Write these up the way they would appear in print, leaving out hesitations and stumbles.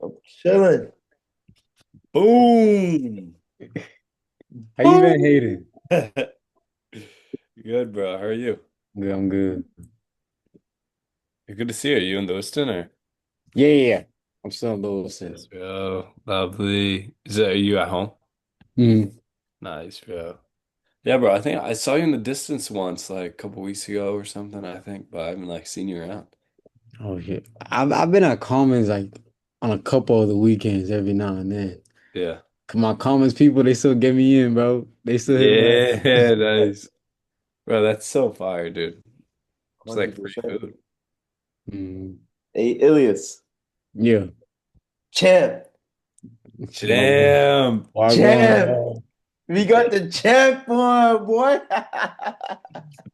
I'm chilling. Boom. How you been, Boom. Hayden? Good, bro. How are you? Good, I'm good. Good to see you. You in Lewiston or? Yeah. I'm still in Lewiston. Yes, bro. Lovely. Are you at home? Mm. Nice, bro. Yeah, bro. I think I saw you in the distance once, like a couple weeks ago or something, I think, but I haven't like seen you around. Oh shit. I've been at Commons like on a couple of the weekends every now and then. Yeah. 'Cause my Commons people, they still get me in, bro. They still hit my Yeah, nice. Bro, that's so fire, dude. It's like free 100%. food. mm. Hey, Ilyas. Yeah. Champ. Wagwan. Damn. Wagwan, Champ. bro. We got the champ on, boy.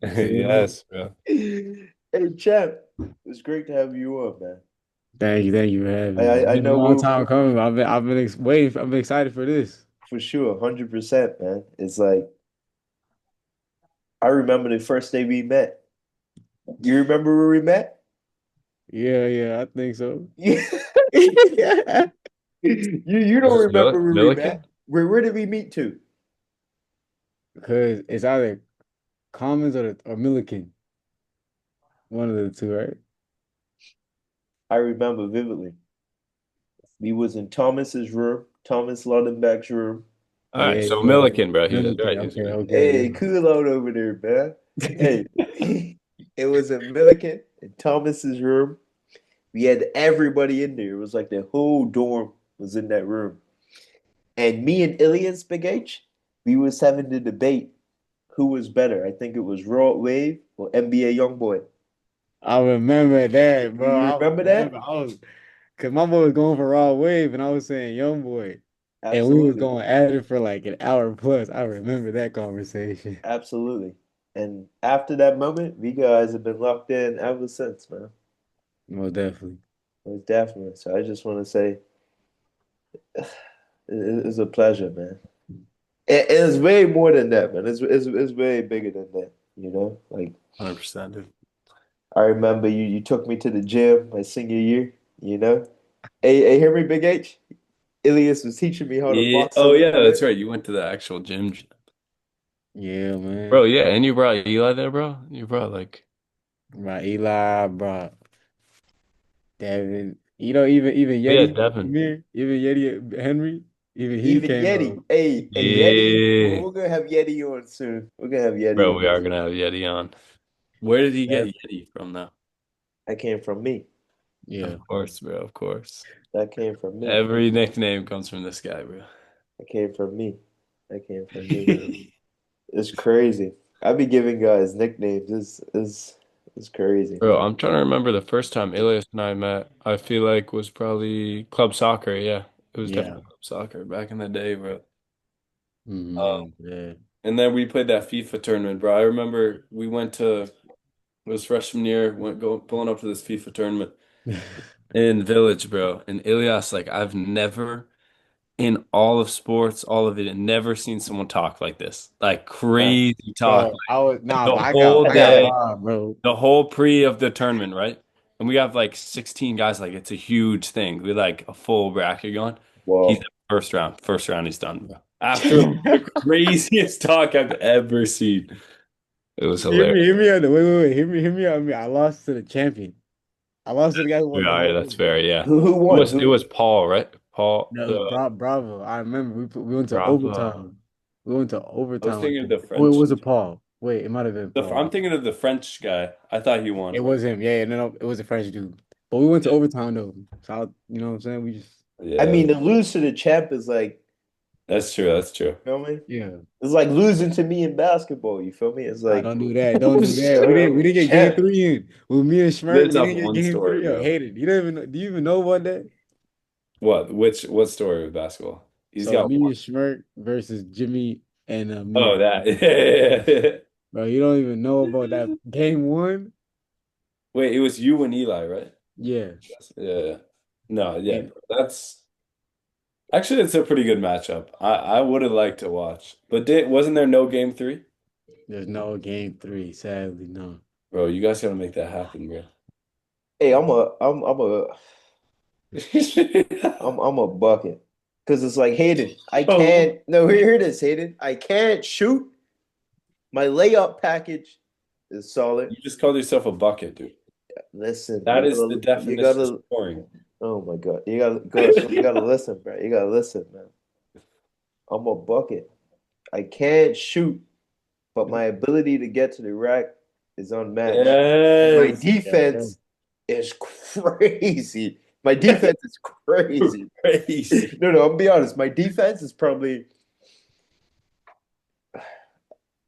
Mhm. Yes, bro. Hey, champ. It's great to have you on, man. Thank you for I having me. I, It's I been a know long we're time coming. Waiting. I've been excited for this. for sure 100%, man. It's like I remember the first day we met. You remember where we met? Yeah, I think so. You Was don't this remember where we Milliken? met? Where did we meet to? Because it's either Commons or Milliken. One of the two, right? I remember vividly. We was in Thomas's room, Thomas Lundenbeck's room. All right, so Yeah. Milliken, bro. He was Milliken. right. He was right. Hey, cool out over there, man. Hey, it was in Milliken in Thomas's room. We had everybody in there. It was like the whole dorm was in that room. And me and Ilyas Big H, we was having the debate who was better. I think it was Raw Wave or NBA Youngboy. I remember that, bro. You I remember remember. that? I was because my boy was going for Raw Wave, and I was saying Young Boy, and we was Absolutely. going at it for like an hour plus. I remember that conversation. Absolutely. And after that moment, we guys have been locked in ever since, man. Most definitely. Most definitely. So I just want to say it's a pleasure, man. And it's way more than that, man. It's way bigger than that, you know? Like 100%, dude. I remember you took me to the gym my senior year, you know? Hey, hear me, Big H? Ilyas was teaching me how to Yeah. box a Oh, little yeah, bit. that's right. You went to the actual gym. Yeah, Bro, man. yeah, and you brought Eli there, bro. You brought like, Bro, Eli, bro, Devin. Even oh, yeah, Yeti, Devin. Amir, even Yeti Henry, even he Even came Yeti. out. Hey, Yeti. Yeah. We're gonna have Yeti on soon. We're gonna have Yeti Bro, on we are soon. gonna have Yeti on. Where did he Yeah. get Yeti from, though? That came from me. Yeah. Of course, bro, of course. That came from me. Every nickname comes from this guy, bro. That came from me. That came from me. It's crazy. I be giving guys nicknames. It's crazy. Bro, I'm trying to remember the first time Ilyas and I met. I feel like was probably club soccer. Yeah, it was Yeah. definitely club soccer back in the day, bro. Hmm. Um, Yeah. and then we played that FIFA tournament, bro. I remember we went to it was freshman year, went go pulling up to this FIFA tournament in Village, bro. And Ilyas, like I've never in all of sports, all of it, never seen someone talk like this. Like Nah, crazy talk, Bro, I was like nah, the but whole I got day. robbed, bro. The whole pre of the tournament, right? And we have like 16 guys, like it's a huge thing. We like a full bracket going. He's whoa. at first round. First round, he's done, bro. After like, the craziest talk I've ever seen. It was hilarious. Hear me out. Wait. Hear me out. I lost to the champion. I lost to the guy who won the Yeah, whole that's thing. fair. Yeah. Who won? It was Paul, right? Paul, No, Bravo. I remember we went to Bravo. overtime. We went to I was overtime, I thinking of think. the Oh, it French. was a Paul. Wait, it might have been I'm Paul. thinking of the French guy. I thought he It won. was him. Yeah, no, it was a French dude. But we went to Yeah. overtime though. So you know what I'm saying? We just I Yeah, mean, to lose to the champ is like, that's true. That's true. you feel me? yeah. It's like losing to me in basketball. You feel me? It's Nah, like don't do that. Don't do that. We didn't get game champ. three in. With me and Schmirk, Lives we up didn't get one game story, three. I bro. hate it. You don't even know, do you even know about that? What story with basketball? He's So got me one. and Schmirk versus Jimmy and Oh, me. that. Yeah. Bro, you don't even know about that game one? Wait, it was you and Eli, right? Yeah. Yes. Yeah. No, yeah, And bro. That's actually it's a pretty good matchup. I would have liked to watch. But wasn't there no game three? there's no game three, sadly, no. Bro, you guys gotta make that happen, bro. Hey, I'm a I'm a bucket. Because it's like, Hayden, I Oh, can't. No, here it is, Hayden. I can't shoot. My layup package is solid. you just called yourself a bucket, dude. Listen, That is the you definition of gotta. scoring. Oh my God, you gotta go. You gotta listen, bro. You gotta listen, man. I'm a bucket. I can't shoot, but my ability to get to the rack is unmatched. And my Yes. Yes, sir. defense is crazy. My defense is crazy. Crazy. No, I'm gonna be honest. My defense is probably.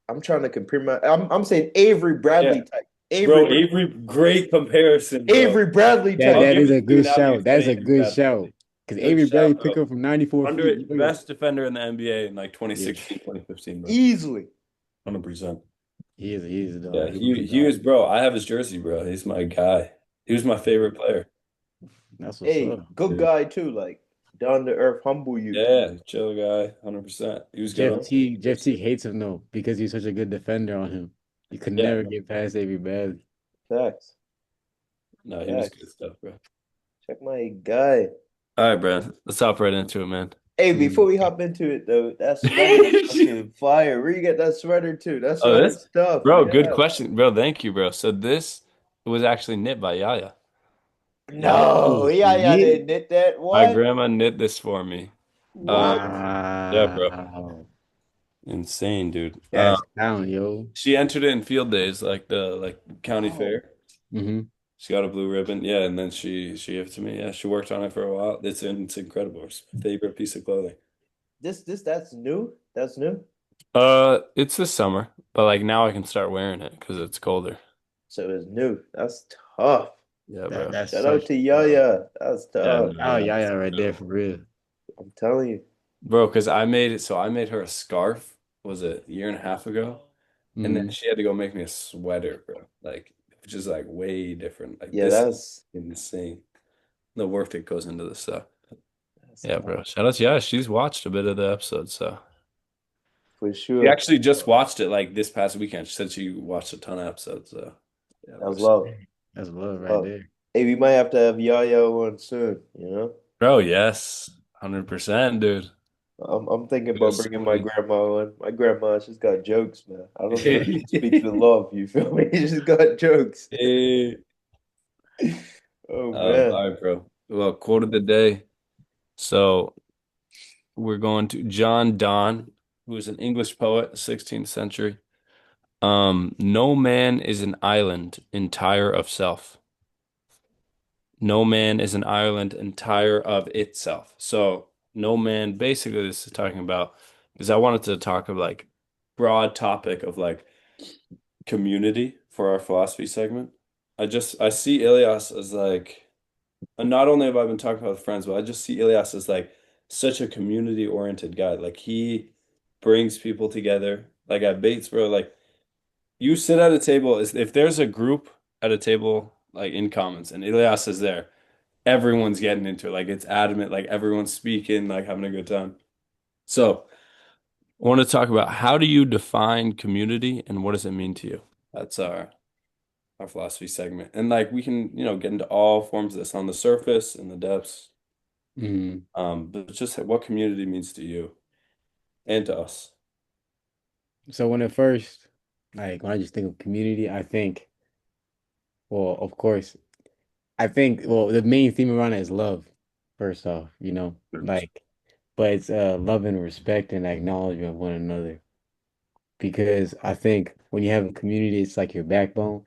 I'm trying to compare my. I'm saying Avery Yeah. Bradley type. Bro, Avery, great comparison, bro. Avery Bradley That I'll type. that give is it a to you good now that you shout. said That's a Avery good Bradley. shout. Because Good Avery Bradley shout, pick bro. up from 94 feet. Under You know you're, best defender in the NBA in like yeah, 2016, 2015, bro. Easily. 100%. he is a Yeah, dog. He is a he dog. was, bro. I have his jersey, bro. He's my guy. He was my favorite player. That's what's Hey, up. good Dude. guy too. Like down to earth, humble you. Yeah, chill guy, 100%. He was good Jeff on T. Jeff jersey. T. hates him though because he's such a good defender on him. You could Yeah, never get past Avery Bradley. Facts. no, he was good Facts. stuff, bro. Check my guy. All right, bro. Let's hop right into it, man. Hey, before Mm. we hop into it though, that sweater is fucking fire. Where you get that sweater too? That Oh, sweater this, stuff. bro, good Yeah. question, bro. Thank you, bro. So this was actually knit by Yaya. Yeah, No, Oh yeah, they shit! knit that. my What? grandma knit this for me. What? Yeah, bro, Wow, insane, dude. that's down, yo. She entered it in field days, like the county Wow. fair. Hmm. She got a blue ribbon, yeah, and then she gave it to me. Yeah, she worked on it for a while. It's incredible. It's my favorite piece of clothing. That's new. That's new. It's this summer, but like now I can start wearing it because it's colder. So it's new. That's tough. Yeah, That bro. that's Shout out such to love. Yaya. That's Yeah, tough. no, Oh yeah, yeah, yeah, it's right there incredible. for real. I'm telling you. Bro, because I made it, so I made her a scarf, was it a year and a half ago? And then Hmm. she had to go make me a sweater, bro. Like, which is like way different. Like Yeah, this is that's insane. The work that goes into this stuff. that's Yeah, tough bro. Shout out to yeah, she's watched a bit of the episode, so for she sure. actually just watched it like this past weekend. She said she watched a ton of episodes, so yeah, bro. That's love. That's love right Love. there. Hey, we might have to have Yaya on soon, you know? Bro, yes. 100%, dude. I'm thinking We got about so bringing my many. grandma on. My grandma, she's got jokes, man. I don't know if she speaks with love, you feel me? She's got jokes. Hey. Oh man. All right, bro. Well, quote of the day. So we're going to John Donne, who was an English poet, 16th century. No man is an island entire of self. No man is an island entire of itself. So no man, basically this is talking about, because I wanted to talk of like broad topic of like community for our philosophy segment. I see Ilias as like, and not only have I been talking about with friends, but I just see Ilias as like such a community oriented guy. Like he brings people together. Like at Bates, bro, like you sit at a table, if there's a group at a table like in Commons and Ilias is there, everyone's getting into it. Like it's adamant, like everyone's speaking, like having a good time. So I want to talk about how do you define community and what does it mean to you? That's our philosophy segment. And like we can, get into all forms of this on the surface and the depths. Hmm. But just what community means to you and to us. So when at first, like when I just think of community, I think, well, of course, I think, well, the main theme around it is love, first off, like, but it's love and respect and acknowledgement of one another. Because I think when you have a community, it's like your backbone.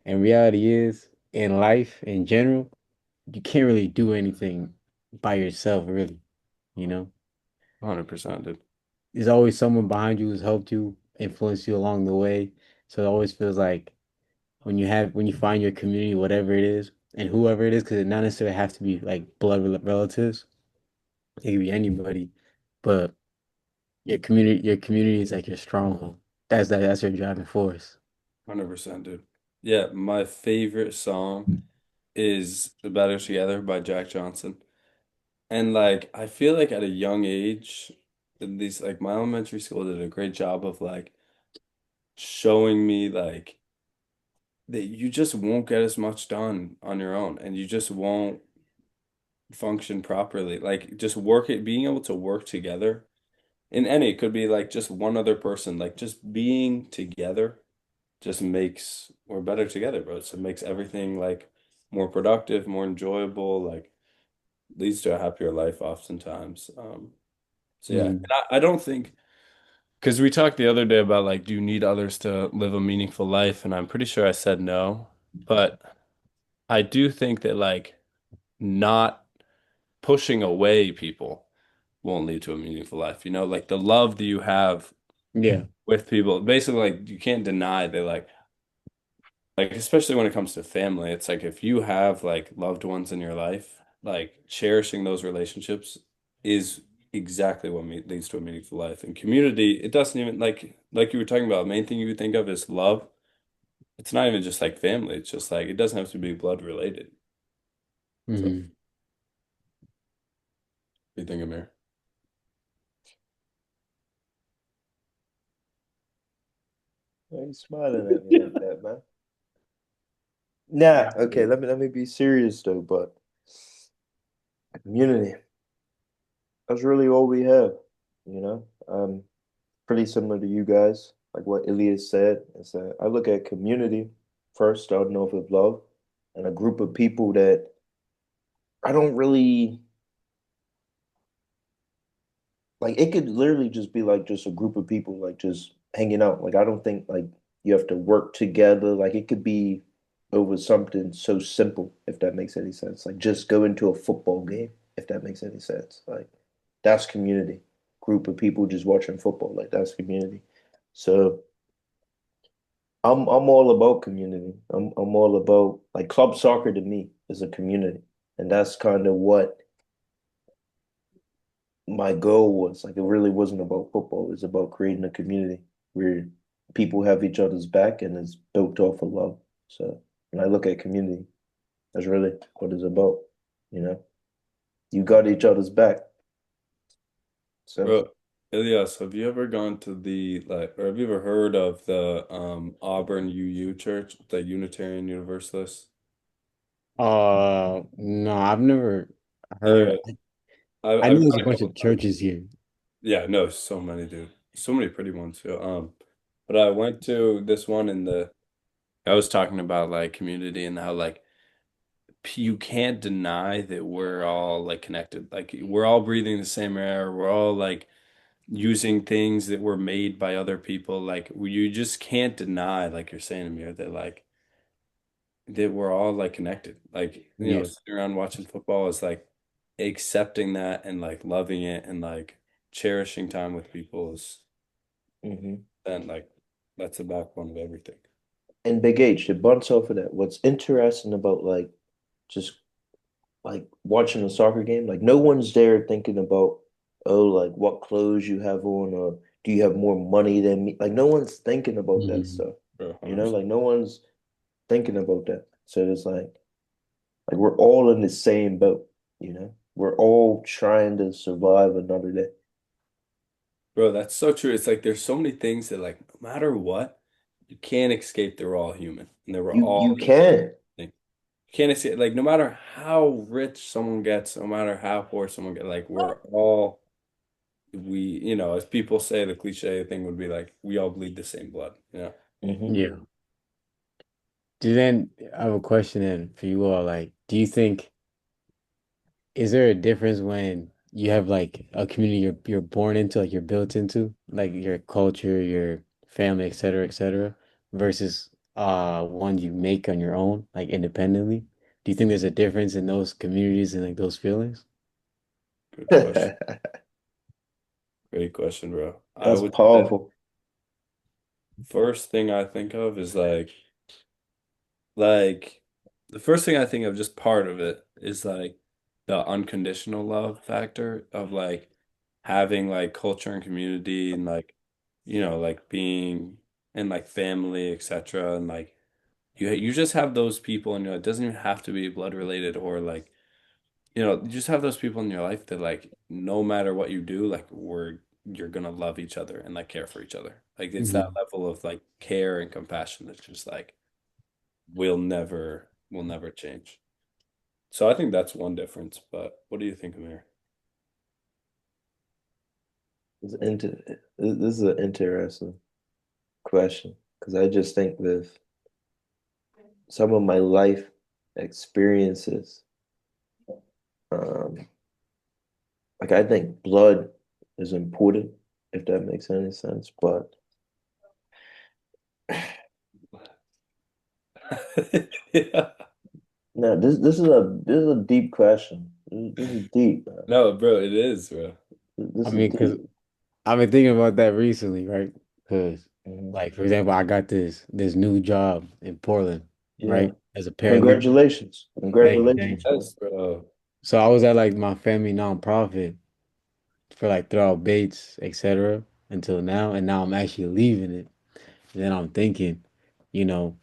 And reality is, in life in general, you can't really do anything by yourself, really, you know? 100%, dude. There's always someone behind you who's helped you, influenced you along the way. So it always feels like when you find your community, whatever it is, and whoever it is, because it not necessarily have to be like relatives. It could be anybody, but your community is like your stronghold. That's your driving force. 100%, dude. Yeah, my favorite song is Better Together by Jack Johnson. And like I feel like at a young age, these like my elementary school did a great job of like showing me like that you just won't get as much done on your own and you just won't function properly. Like just work it, being able to work together in any, it could be like just one other person, like just being together just makes we're better together, bro. So it makes everything like more productive, more enjoyable, like leads to a happier life oftentimes. So yeah, and Mhm. I don't think because we talked the other day about like, do you need others to live a meaningful life? And I'm pretty sure I said no, but I do think that like not pushing away people won't lead to a meaningful life. You know, like the love that you have Yeah. with people, basically like you can't deny that like especially when it comes to family, it's like if you have like loved ones in your life, like cherishing those relationships is exactly what me leads to a meaningful life. And community, it doesn't even like you were talking about, the main thing you would think of is love. It's not even just like family. It's just like it doesn't have to be blood related. So, what Hmm. do you think, Amir? Why are you smiling at me like that, man? Nah, okay, let me be serious though, but community, that's really all we have, you know? Pretty similar to you guys, like what Ilyas said, is that I look at community first, starting off with love, and a group of people that I don't really like. It could literally just be like just a group of people like just hanging out. Like I don't think like you have to work together. Like it could be over something so simple, if that makes any sense. Like just going to a football game, if that makes any sense. Like that's community. Group of people just watching football, like that's community. So I'm all about community. I'm all about like club soccer to me is a community. And that's kind of what my goal was. Like it really wasn't about football. It was about creating a community where people have each other's back and it's built off of love. So when I look at community, that's really what it's about. You know, you got each other's back. Simple. Bro, Ilyas, have you ever gone to the like, or have you ever heard of the Auburn UU Church, the Unitarian Universalist? No, I've never heard. Yeah, I I've know there's a gone a bunch couple of times. churches here. Yeah, no, so many, dude. So many pretty ones. Yeah. But I went to this one in the I was talking about like community and how like you can't deny that we're all like connected. Like we're all breathing the same air. We're all like using things that were made by other people. Like you just can't deny, like you're saying, Amir, that like that we're all like connected. Like, you know, Yeah. sitting around watching football is like accepting that and like loving it and like cherishing time with people is Hmm. then like that's the backbone of everything. And Big H, to bounce off of that, what's interesting about like just like watching a soccer game, like no one's there thinking about, oh, like what clothes you have on or do you have more money than me? Like no one's thinking about that Mhm. stuff. Bro, You know, 100%. like no one's thinking about that. So it's like we're all in the same boat, you know? We're all trying to survive another day. Bro, that's so true. It's like there's so many things that like no matter what, you can't escape that we're all human and that we're You all can. you can't escape like no matter how rich someone gets, no matter how poor someone gets, like we're all we, you know, as people say, the cliche thing would be like we all bleed the same blood, you know? Hmm. Yeah. I have a question then for you all. Like, do you think is there a difference when you have like a community you're born into, like you're built into, like your culture, your family, et cetera, versus one you make on your own, like independently? Do you think there's a difference in those communities and like those feelings? Good question. Great question, bro. I That's would say powerful. first thing I think of is like the first thing I think of just part of it is like the unconditional love factor of like having like culture and community and like you know like being and like family etc and like you just have those people and you know it doesn't even have to be blood related or like you know you just have those people in your life that like no matter what you do like you're gonna love each other and like care for each other like it's that Hmm. level of like care and compassion that's just like will never change. So I think that's one difference. But what do you think, Amir? It's inter this is an interesting question because I just think with some of my life experiences, um, like I think blood is important, if that makes any sense. But Yeah. no, this is a deep question. This is deep, man. No, bro, it is, bro. I This is mean, because deep. I've been thinking about that recently, right? Because, Mhm. like, for example, I got this new job in Portland, Yeah. right? As a paralegal. Congratulations. Thank you, Congratulations, thank you. man. Yes, bro. So I was at like my family nonprofit for like throughout Bates, etc. until now, and now I'm actually leaving it. And then I'm thinking, you know,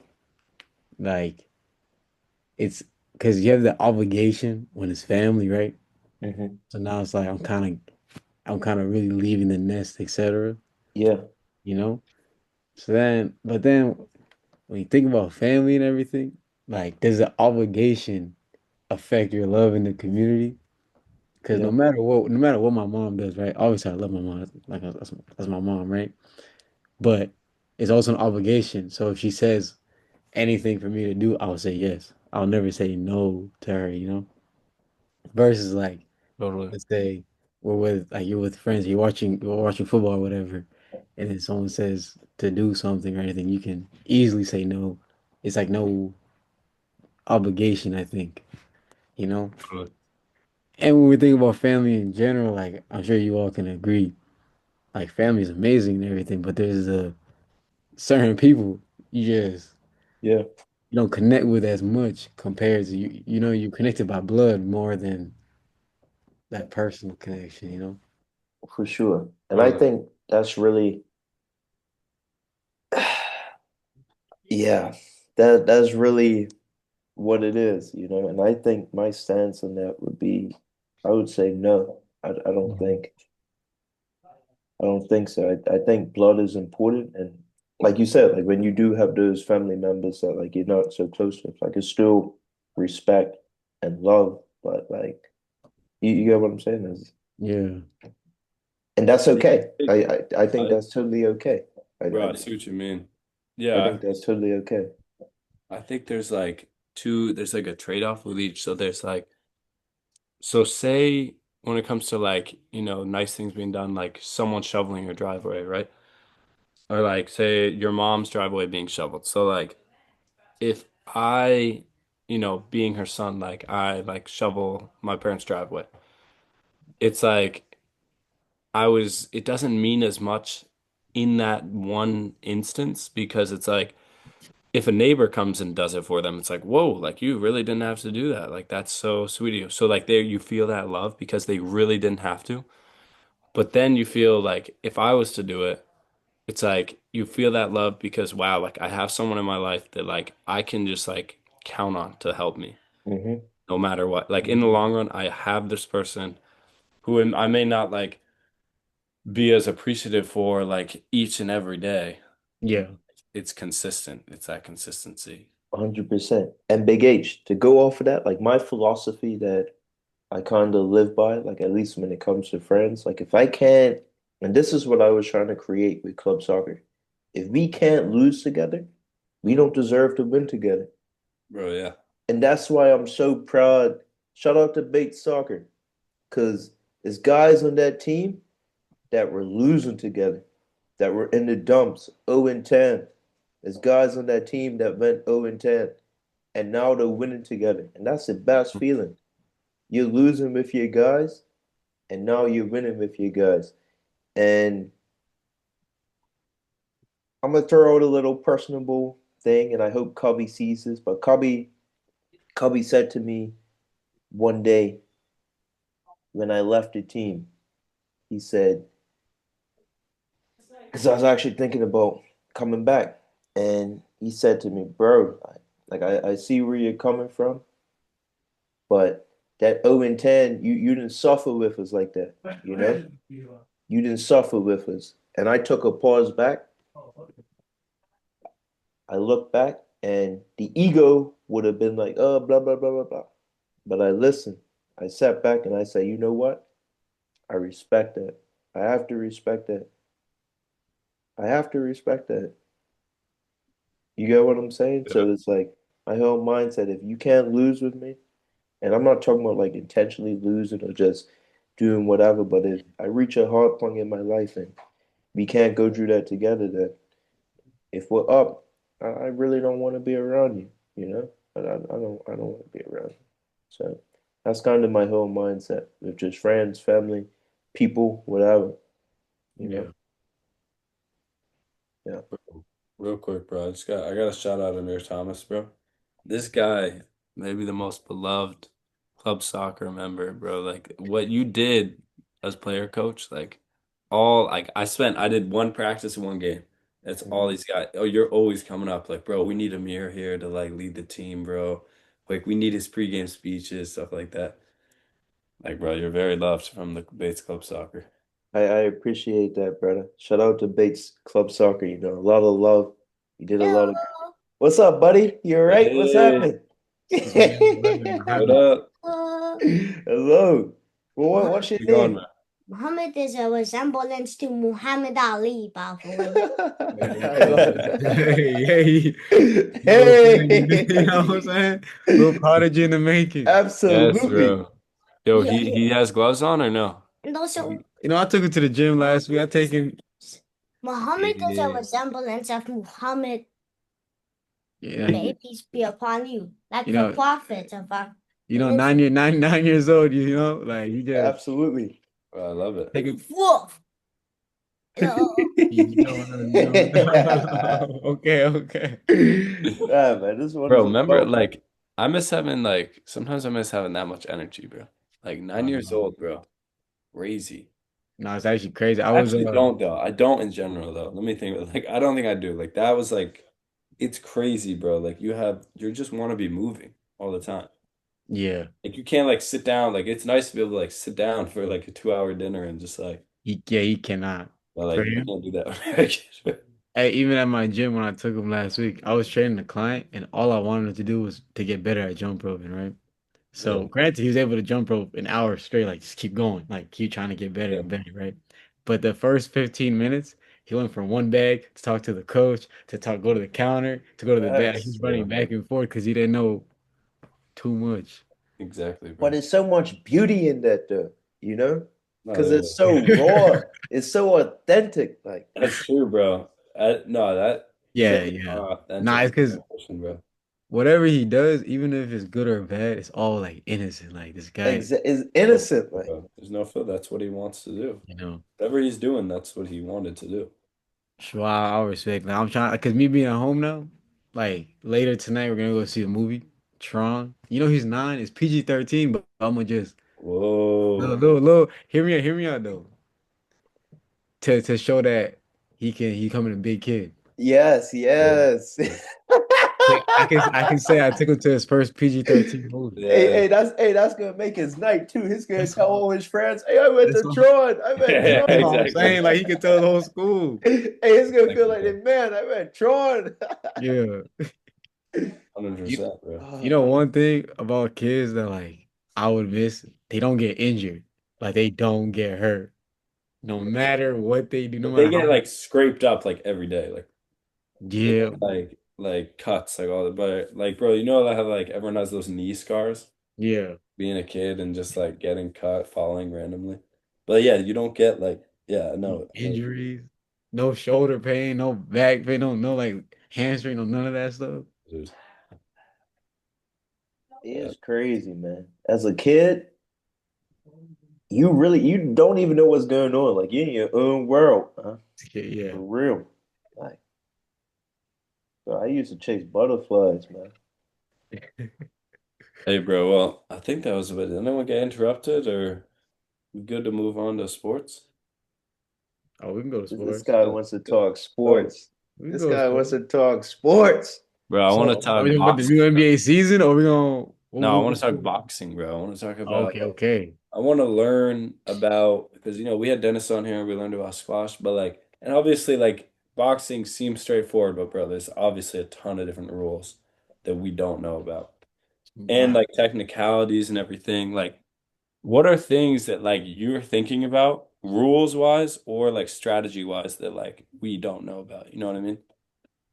like it's because you have the obligation when it's family, right? Hmm. So now it's like I'm kind of really leaving the nest, etc. Yeah. You know. So then, but then when you think about family and everything, like does the obligation affect your love in the community? Because Yeah. no matter what my mom does, right? Obviously, I love my mom. Like that's my mom, right? But it's also an obligation. So if she says anything for me to do, I'll say yes. I'll never say no to her, Versus like, Totally. let's say you're with friends, you're watching football or whatever, and then someone says to do something or anything, you can easily say no. It's like no obligation, I think, you know? Totally. And when we think about family in general, like I'm sure you all can agree, like family is amazing and everything, but there's certain people you just Yeah. you don't connect with as much compared to you're connected by blood more than that personal connection. For sure. And I Totally. think that's really, yeah, that's really what it is. And I think my stance on that would be, I would say no. Mhm. I don't think so. I think blood is important, and like you said, like when you do have those family members that like you're not so close with, like it's still respect and love, but like you get what I'm saying is, Yeah. and that's Yeah. okay. I think I, that's totally okay. I, bro, I I see what you mean. I Yeah, think that's totally okay. I think there's like a trade-off with each. So there's like, so say when it comes to like, nice things being done, like someone shoveling your driveway, right? Or like say your mom's driveway being shoveled. So like if I, being her son, like I like shovel my parents' driveway, it's like it doesn't mean as much in that one instance because it's like if a neighbor comes and does it for them, it's like, whoa, like you really didn't have to do that. Like that's so sweet of you. So like there you feel that love because they really didn't have to. But then you feel like if I was to do it, it's like you feel that love because wow, like I have someone in my life that like I can just like count on to help me Hmm. no matter what. Like in the long run, I have this person I may not like be as appreciative for like each and every day. Yeah. It's consistent. It's that consistency. 100%. And Big H, to go off of that, like my philosophy that I kind of live by, like at least when it comes to friends, like if I can't, and this is what I was trying to create with club soccer. If we can't lose together, we don't deserve to win together. Bro, yeah. And that's why I'm so proud. Shout out to Bates Soccer, because there's guys on that team that were losing together, that were in the dumps, 0 and 10. There's guys on that team that went 0 and 10, and now they're winning together. And that's the best feeling. You're losing with your guys, and now you're winning with your guys. And I'm gonna throw out a little personable thing, and I hope Cubby sees this. But Cubby said to me one day when I left the team, he said, because I was actually thinking about coming back, and he said to me, "Bro, I see where you're coming from, but that 0 and 10, you didn't suffer with us like that, you know? You didn't suffer with us." And I took a pause back. I looked back, and the ego would have been like, "Oh, blah blah blah blah blah." but I listened. I sat back and I said, you know what? I respect that. I have to respect that. I have to respect that. You get what I'm saying? Yeah. So it's like my whole mindset, if you can't lose with me, and I'm not talking about like intentionally losing or just doing whatever, but if I reach a hard point in my life and we can't go through that together, then if we're up, I really don't want to be around you, you know? I don't want to be around you. So that's kind of my whole mindset with just friends, family, people, whatever, you know? Yeah. Yeah. Real quick, bro. I got to shout out Amir Thomas, bro. This guy, maybe the most beloved club soccer member, bro. Like what you did as player coach, like I did one practice and one game. That's all Mhm. he's got. Oh, you're always coming up like, bro, we need Amir here to like lead the team, bro. Like we need his pregame speeches, stuff like that. Like, bro, you're very loved from the Bates Club Soccer. I appreciate that, brother. Shout out to Bates Club Soccer, you know, a lot of love. You did a lot of. What's up, buddy? You all right? What's Hey, happening? what up? Hello. Well, what's your You going, name? man? Muhammad is a resemblance to Muhammad Ali, by the way. I love that. Hey, hey, you know what I'm saying? You know what I'm Hey, saying? Little prodigy in the making. Yes, absolutely. bro. Yo, Yeah, he has gloves on or no? and also You know, I took him to the gym last week. I take him. Muhammad is a Yeah. resemblance of Muhammad, Yeah, may peace be upon you, like you the know, prophet of our nine religion. year nine 9 years old. You know, like you just Absolutely. Bro, I love it. take him. Wolf. You don't know. You don't know. Okay, okay. Nah, man, this one Bro, is a remember fun. like sometimes I miss having that much energy, bro. Like 9 years Um, old, bro. Crazy. no, it's actually crazy. I I was actually don't though. I don't in general though. Let me think. Like I don't think I do. Like that was like it's crazy, bro. Like you just want to be moving all the time. yeah. Like you can't like sit down. Like it's nice to be able to like sit down for like a 2 hour dinner and just like He cannot. but For like you him. can't do that. Hey, even at my gym when I took him last week, I was training a client, and all I wanted him to do was to get better at jump roping, right? Yeah. So, granted, he was able to jump rope an hour straight, like just keep going, like keep trying to get better Yeah. and better, right? But the first 15 minutes, he went from one bag to talk to the coach, to talk, go to the counter, to go to the bag. Facts. He's Yeah. running back and forth because he didn't know too much. Exactly, But bro. there's so much beauty in that, though, you know? No, Because there it's is. so raw. It's so authentic. Like, That's true, bro. No, that he's Yeah, like an yeah. Nah, authentic it's because person, bro. whatever he does, even if it's good or bad, it's all like innocent. Like this guy, it's No, innocent. Like, bro. There's no feel. That's what he wants to do. you know. Whatever he's doing, that's what he wanted to do. So I respect. Like, I'm trying because me being at home now, like later tonight we're gonna go see a movie, Tron. You know he's 9. It's PG-13, but I'm gonna just Whoa. little. Hear me out though. To show that he coming a big kid. yes, Yeah. yes. Like, I can say I took him to his first PG-13 movie. Yeah. Hey, that's gonna make his night too. He's gonna That's tell all his friends, "Hey, I went that's to what, Tron. I went Yeah, Tron." that's what I'm exactly. saying. Like he can tell the whole school. Hey, he's gonna feel Exactly, like, bro. man, I went Tron. Yeah. You, 100%, bro. you Oh, know one thing about kids that like I would miss, they don't get injured. Like they don't get hurt. No matter what they do, no But they matter get how like scraped up like every day. Like they yeah, get like cuts, like all the but like bro, you know how like everyone has those knee scars yeah, being a kid and just like getting cut, falling randomly. But yeah, you don't get like yeah, no, I know. injuries, no shoulder pain, no back pain, no like hamstring, no none of that stuff. Dude. Yeah. it's crazy, man. As a kid, you don't even know what's going on. Like you're in your own world, huh? Yeah, yeah. For real. Like, bro, I used to chase butterflies, man. Hey, bro. Well, I think that was a bit. Did anyone get interrupted, or we good to move on to sports? Oh, we can go to This sports. guy Yeah. wants to talk Oh, sports. We can This go to guy wants sports. to talk sports. bro, I want to So, are we talk talking about the boxing. new NBA season, or we gonna? No, I want to talk boxing, bro. I want to talk about. Okay, okay. I want to learn about because we had Dennis on here. We learned about squash, but like, and obviously, like boxing seems straightforward, but bro, there's obviously a ton of different rules that we don't know about. and Wow. like technicalities and everything. Like, what are things that like you're thinking about rules wise or like strategy wise that like we don't know about? You know what I mean?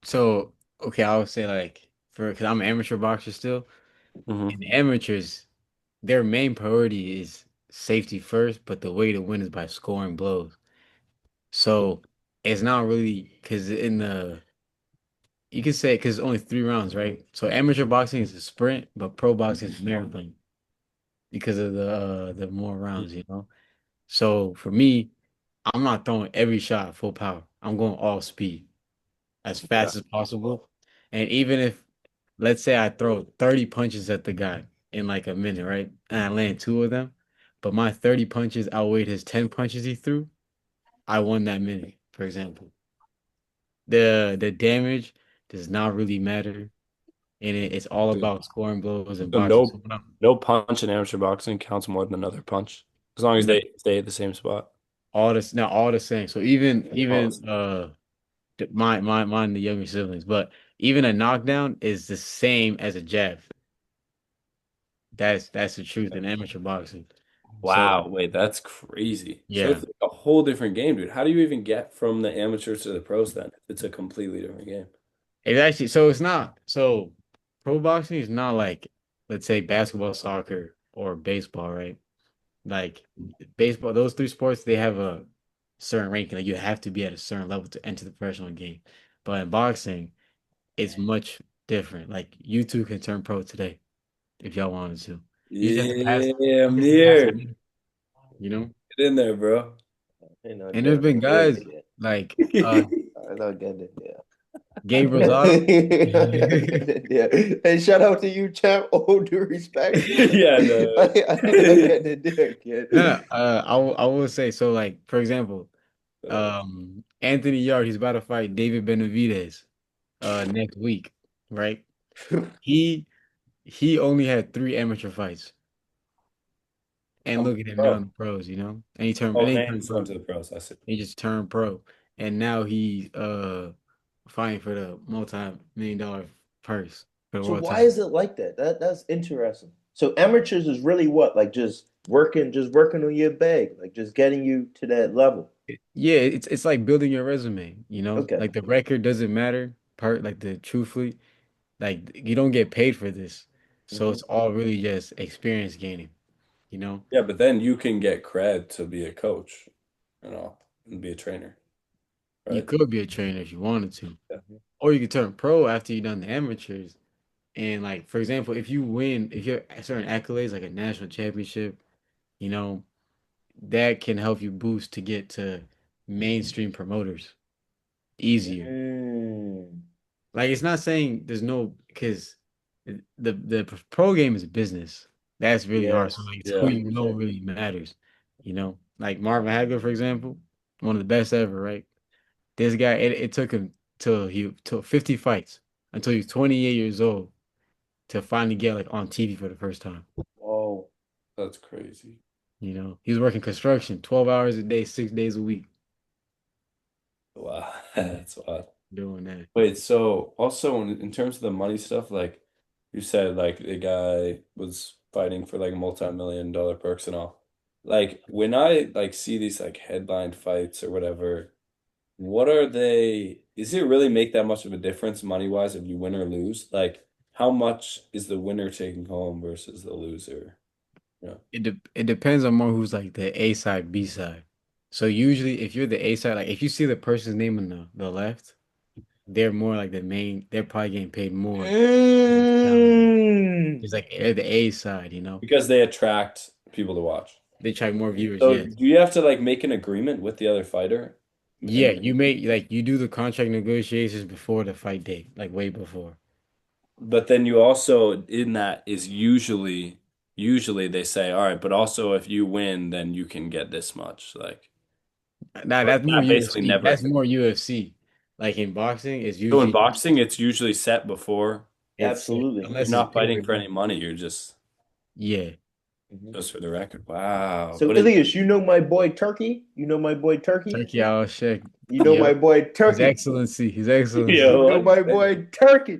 So, okay, I would say like because I'm an amateur boxer still, and Hmm. amateurs, their main priority is safety first, but the way to win is by scoring blows. So it's not really because in the you could say because only 3 rounds, right? So amateur boxing is a sprint, but pro boxing is a marathon because of the more rounds, you know. So for me, I'm not throwing every shot full power. I'm going all speed as Yeah. fast as possible. And even if, let's say I throw 30 punches at the guy in like a minute, right? And I land two of them, but my 30 punches outweighed his 10 punches he threw, I won that minute, for example. The damage does not really matter. And it's all about scoring blows and So boxing. So no punch in amateur boxing counts more than another punch as long as no, they stay at the same spot. all this now all the same. So even Oh, even mine the younger siblings, but even a knockdown is the same as a jab. That's the truth in amateur boxing. So wow, wait, that's crazy. So it's yeah, like a whole different game, dude. How do you even get from the amateurs to the pros then? It's a completely different game. it's actually so it's not so pro boxing is not like let's say basketball, soccer, or baseball, right? Like baseball, those three sports they have a certain ranking. Like you have to be at a certain level to enter the professional game. But in boxing, it's much different. Like you two can turn pro today if y'all wanted to. You just have to pass. Yeah, You just have to pass Amir. it, you know. Get in there, bro. You know, And there's been doing guys it yet. like I'm not getting it. Yeah. Gabe Rosado. Yeah. Hey, shout out to you, champ. All due respect. Yeah, no. I'm not getting it there, No, kid. no, I will say so. Like for example, Anthony Yard, he's about to fight David Benavidez next week, right? He he only had 3 amateur fights, and Come look at him now pro. in the pros, you know. And Oh, then he and turned sent pro. to the pros. I see. He just turned pro, and now he's fighting for the multi-million-dollar purse for the So world why title. is it like that? That's interesting. So amateurs is really what? Like just working on your bag, like just getting you to that level. Yeah, it's like building your resume, you know? Okay. Like the record doesn't matter, part like the truthfully, like you don't get paid for this. So Hmm. it's all really just experience gaining, you know? Yeah, but then you can get cred to be a coach, and be a trainer, You right? could be a trainer if you wanted to, Yeah. or you could turn pro after you've done the amateurs. And like, for example, if you're certain accolades like a national championship, you know, that can help you boost to get to mainstream promoters easier. Mm. Like it's not saying there's no because the pro game is a business. That's really hard. So Yes, like it's who Yeah. you know 100%. really matters. You know, like Marvin Hagler, for example, one of the best ever, right? This guy, it took him till 50 fights until he was 28 years old to finally get like on TV for the first time. Oh, That's crazy. You know, he was working construction 12 hours a day, 6 days a week Wow. That's wild. doing that. Wait, so also in terms of the money stuff, like you said, like the guy was fighting for like multi-million-dollar perks and all. Like when I like see these like headline fights or whatever, what are they? Is it really make that much of a difference money-wise if you win or lose? Like how much is the winner taking home versus the loser? Yeah. It depends on more who's like the A side, B side. So usually if you're the A side, like if you see the person's name on the left, they're more like the main, they're probably getting paid more than the challenger. mm. It's like they're the A side, you know? Because they attract people to watch. They try more viewers, So yes. do you have to like make an agreement with the other fighter? Yeah, And you make like you do the contract negotiations before the fight date, like way before. but then you also in that is usually they say, all right, but also if you win, then you can get this much. Like, Now or is that's more that basically UFC. never a That's thing? more UFC. Like in boxing, it's So in usually boxing, it's usually set before. it's Absolutely. You're unless it's not pay fighting per for view. any money. You're Yeah. Mhm. just for the record. Wow. So But Ilyas, you know my boy Turkey? You know my boy Turkey? Turkey Al Sheikh. You know my Yep. boy His Turkey? Excellency. His Excellency. You yo, know like, my boy Turkey?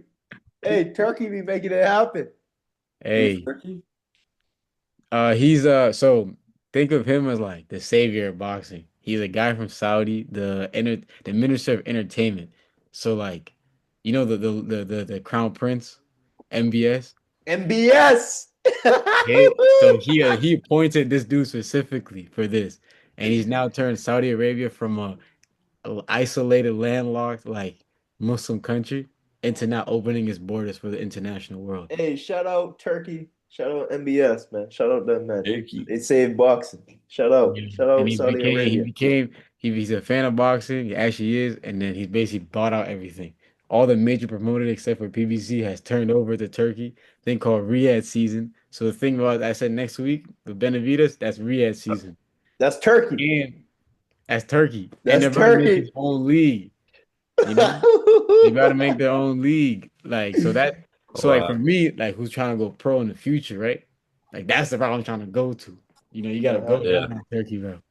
Hey, Turkey be making it happen. Beef Hey, jerky? he's so think of him as like the savior of boxing. He's a guy from Saudi, the Minister of Entertainment. So like, you know the Crown Prince, MBS. MBS. Okay, so he appointed this dude specifically for this, and he's now turned Saudi Arabia from a isolated, landlocked like Muslim country into now opening its borders for the international world. Hey, shout out Turkey. Shout out MBS, man. Shout out them, man. Jerky. They saved boxing. Shout out. Yeah. Shout And out he Saudi became he Arabia. became he's a fan of boxing. He actually is, and then he's basically bought out everything. All the major promoters except for PBC has turned over to Turkey. Thing called Riyadh season. So the thing about I said next week with Benavides, that's Riyadh season. That's Turkey. And that's Turkey. And That's they're about to make Turkey. his own league. You know? They about to make their own league. Like so like for Wow. me, like who's trying to go pro in the future, right? Like that's the route I'm trying to go to. You gotta go Uh-huh. Yeah. down that Turkey route.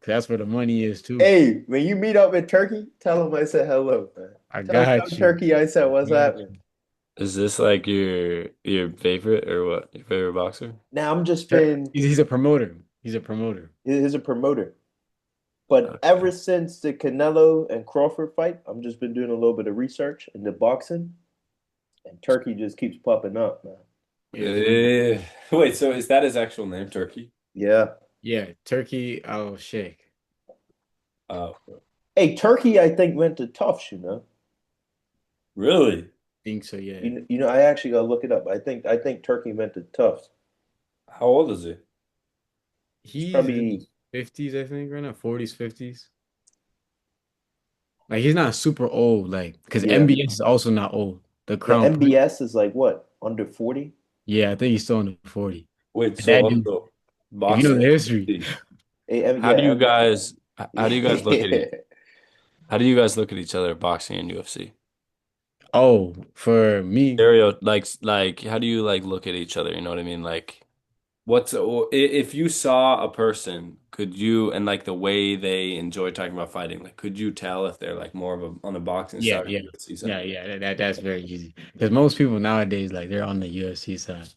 'Cause that's where the money is too. Hey, when you meet up in Turkey, tell them I said hello, man. I Tell got you. Turkey I said I what's got happening. you. Is this like your favorite or what? Your favorite boxer? Now I'm just been He's a promoter. He's a promoter. he's a promoter. But Okay. ever since the Canelo and Crawford fight, I've just been doing a little bit of research into boxing, and Turkey just keeps popping up, man. Wait, so is that his actual name, Turkey? Yeah. Yeah, Turkey Al Sheikh. Oh, Hey, Turkey, I think went to Tufts. really? Think so, yeah. I actually gotta look it up. I think Turkey went to Tufts. How old is he? He's He's in his probably 50s, I think, right now, 40s, 50s. Like he's not super old, like because yeah. MBS is also not old. The Yeah, Crown Prince. MBS is like what? Under 40? Yeah, I think he's still under 40. Wait, And so that dude, also if you know boxing. the history, Hey, How do yeah, you M guys how do you guys look at yeah. how do you guys look at each other boxing and UFC? oh, for me, Stereo like how do you like look at each other? You know what I mean? Like if you saw a person, could you and like the way they enjoy talking about fighting, like could you tell if they're like more of a on the boxing yeah, side or yeah, UFC side? yeah, yeah, that's very easy. Because most people nowadays, like, they're on the UFC side.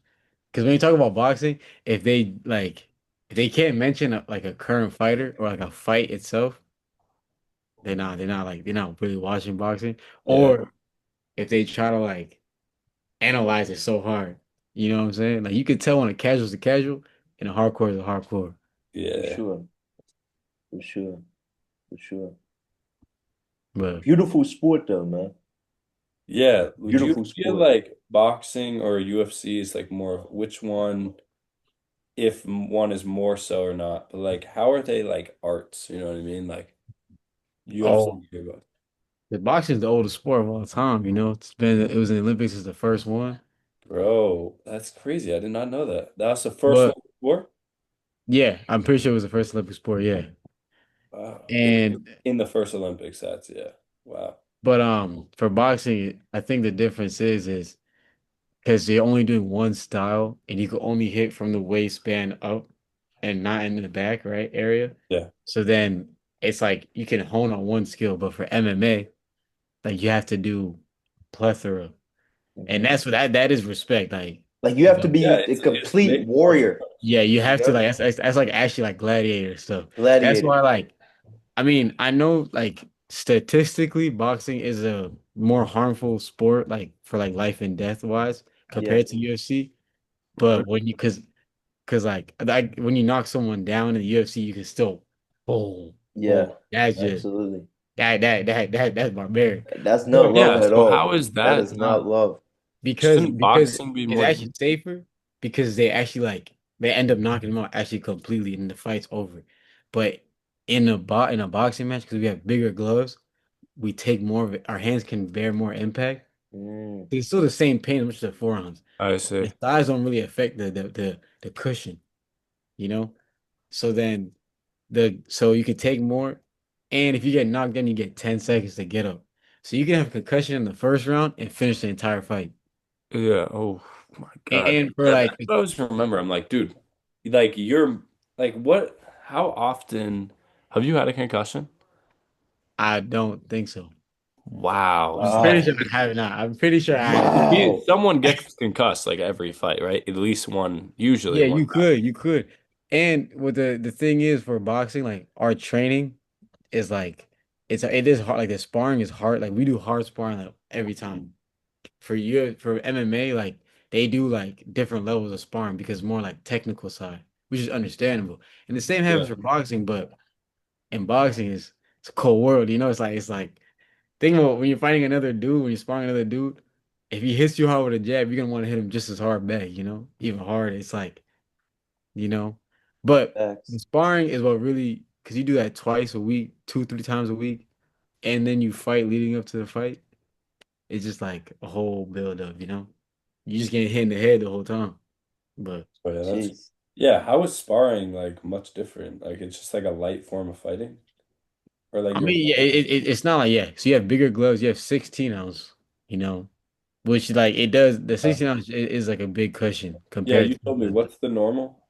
Because when you talk about boxing, if they like, if they can't mention like a current fighter or like a fight itself, they're not really watching boxing. Yeah. Or if they try to like analyze it so hard, you know what I'm saying? Like you could tell when a casual is a casual and a hardcore is a hardcore. For Yeah. sure. For sure. For sure. But Beautiful sport though, man. Yeah. Would you Beautiful feel sport. like boxing or UFC is like more which one, if one is more so or not, but like how are they like arts? You know what I mean? Like oh, UFC, the boxing is the oldest sport of all time. It was in the Olympics as the first one. bro, that's crazy. I did not know that. That's the first one But before? yeah, I'm pretty sure it was the first Olympic sport. Yeah, Wow. and In the first Olympics, that's yeah. Wow. but for boxing, I think the difference is because you're only doing one style and you can only hit from the waistband up and not in the back, right, area. Yeah. So then it's like you can hone on one skill, but for MMA, like you have to do plethora. And Mhm. that's what that is respect. Like, Like you you have to know, Yeah, be a it's a complete mixed martial warrior. arts. yeah, you have to Yep. like that's like actually like gladiator stuff. That's Gladiator. why like I mean, I know like statistically boxing is a more harmful sport like for like life and death wise Yeah. compared to UFC. Really? But when you cause like when you knock someone down in the UFC, you can still boom, boom. Yeah. That's just Absolutely. that's barbaric. That's not But love Yeah, at so how all. is That that is not not love. shouldn't because boxing be it's more actually safer because they actually like they end up knocking them out actually completely and the fight's over. But in a boxing match, because we have bigger gloves, we take more of it. Our hands can bear more impact. Mm. It's still the same pain, which is the forearms. I The see. thighs don't really affect the cushion, you know? So then so you can take more, and if you get knocked down, you get 10 seconds to get up. So you can have a concussion in the first round and finish the entire fight. Yeah. Oh my God. And for Yeah, like that's what I always remember. I'm like, dude, like you're like what how often have you had a concussion? I don't think so. Wow. Pretty Wow. sure I have not. I'm pretty sure I have. Wow. Someone gets concussed like every fight, right? At least one, usually Yeah, one guy. you could. And what the thing is for boxing, like our training is like it is hard. Like the sparring is hard. Like we do hard sparring like every time. For MMA, like they do like different levels of sparring because more like technical side, which is understandable. And the same happens Yeah. for boxing, but in boxing it's a cold world. You know, it's like think about when you're fighting another dude, when you're sparring another dude, if he hits you hard with a jab, you're gonna want to hit him just as hard back, you know, even harder. It's like, you know, but the Facts. sparring is what really because you do that twice a week, two, three times a week, and then you fight leading up to the fight. It's just like a whole build up, you know. You just getting hit in the head the whole time. But Oh, yeah, Jeez. yeah. How is sparring like much different? Like it's just like a light form of fighting, or like I you're, mean, yeah, it's not like yeah. So you have bigger gloves. You have 16 ounce, you know, which like it does. The uh, 16 ounce is like a big cushion yeah. compared You to told me what's the normal?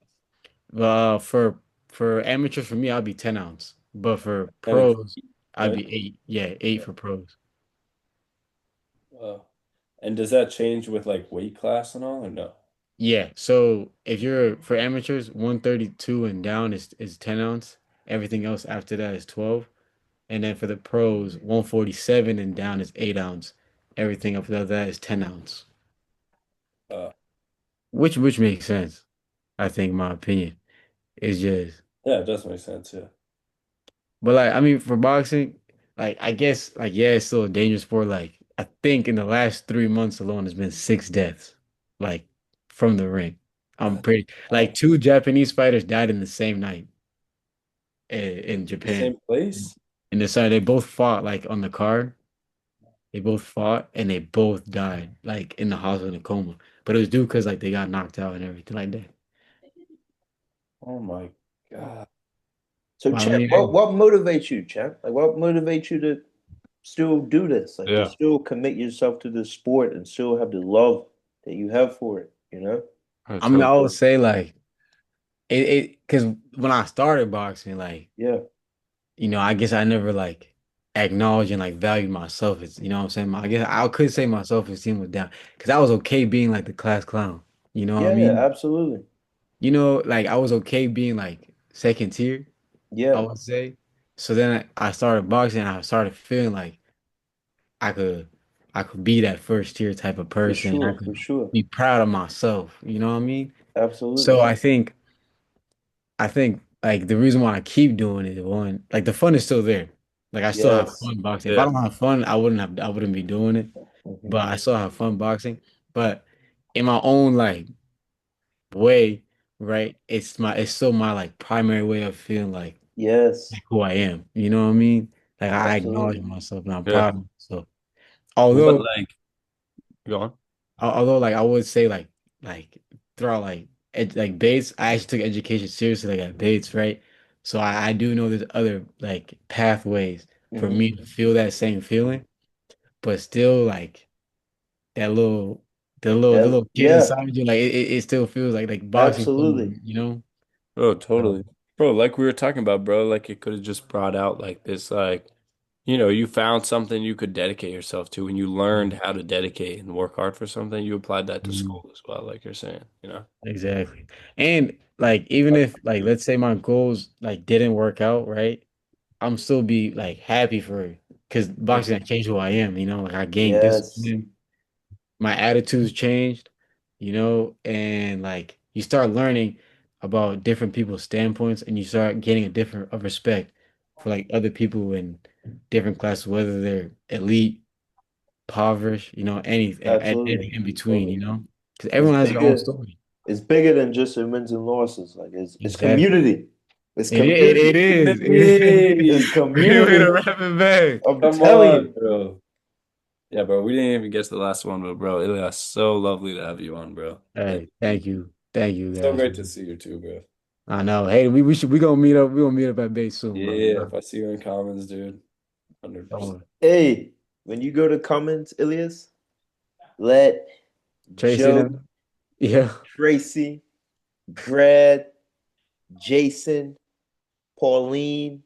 for amateurs for me, I'll be 10 ounce, but for And it's pros, I'd right. be eight. Yeah, eight for pros. Uh, and does that change with like weight class and all, or no? Yeah. So if you're for amateurs, 132 and down is 10 ounce. Everything else after that is 12. And then for the pros, 147 and down is 8 ounce. Everything up above that is 10 ounce. Uh, Which makes sense. I think my opinion is just yeah, it does make sense. Yeah. but like I mean for boxing, like I guess like yeah, it's still a dangerous sport. Like I think in the last 3 months alone there's been 6 deaths, like from the ring. I'm pretty like Wow. two Japanese fighters died in the same night in The same Japan. place? And they both fought like on the card. They both fought and they both died, like in the hospital in a coma. But it was due because like they got knocked out and everything like that. Oh my God. So, But I champ, mean, what motivates you, champ? Like, what motivates you to still do this? Like, to Yeah. still commit yourself to this sport and still have the love that you have for it, you know? I I mean, I totally. would say like it because when I started boxing, like Yeah. I guess I never like acknowledged and like valued myself. It's you know what I'm saying. I guess I could say my self-esteem was down because I was okay being like the class clown. You know what I Yeah, mean? absolutely. Like I was okay being like second tier. I Yeah, would say. So then I started boxing. And I started feeling like. I could I could be that first tier type of for person. I sure, for could sure. be proud of myself. You know what I mean? So Absolutely. I think like the reason why I keep doing it, one, like the fun is still there. Like I still have Yes. fun boxing. If I Yeah. don't have fun, I wouldn't be doing it. Hmm. But I still have fun boxing. But in my own like way, right? It's still my like primary way of feeling Yes, like who I am. You know what I mean? Like I acknowledge absolutely. myself and I'm Yeah. proud of myself. What Although like go on? although like I would say like throughout like Bates, I actually took education seriously like at Bates, right? So I do know there's other like pathways for Hmm. me to feel that same feeling, but still like that little the That, little kid yeah, inside you, like it still feels like boxing, absolutely. you know? Oh, So, totally. Bro, like we were talking about, bro, like it could have just brought out like this, like, you found something you could dedicate yourself to and you learned how to dedicate and work hard for something. You applied that to mm, school as well, like you're saying, you know? exactly. And like even if like let's say my goals like didn't work out, right? I'm still be like happy for because boxing Hmm. has changed who I am, like I gained Yes, discipline, my attitudes changed, and like you start learning about different people's standpoints and you start getting a different of respect for like other people in different classes, whether they're elite, impoverished, anything absolutely. in between, Totally. because It's everyone has their own bigger. story. It's bigger than just the wins and losses. Like it's Exactly. community. It's It community. is. It's Great way to community. wrap it back. I'm Come telling on, you. bro. Yeah, bro, we didn't even get to the last one, but bro, Ilyas, so lovely to have you on, bro. Thank Hey, you. thank you. Thank you So guys. great to see you too, bro. I know. Hey, we gonna meet up. We gonna meet up at base soon, bro. Yeah, if I see you in commons, dude, 100%. Oh, Hey, when you go to comments, Ilyas, let Tracy Joe, them. Yeah. Tracy, Brad, Jason, Pauline,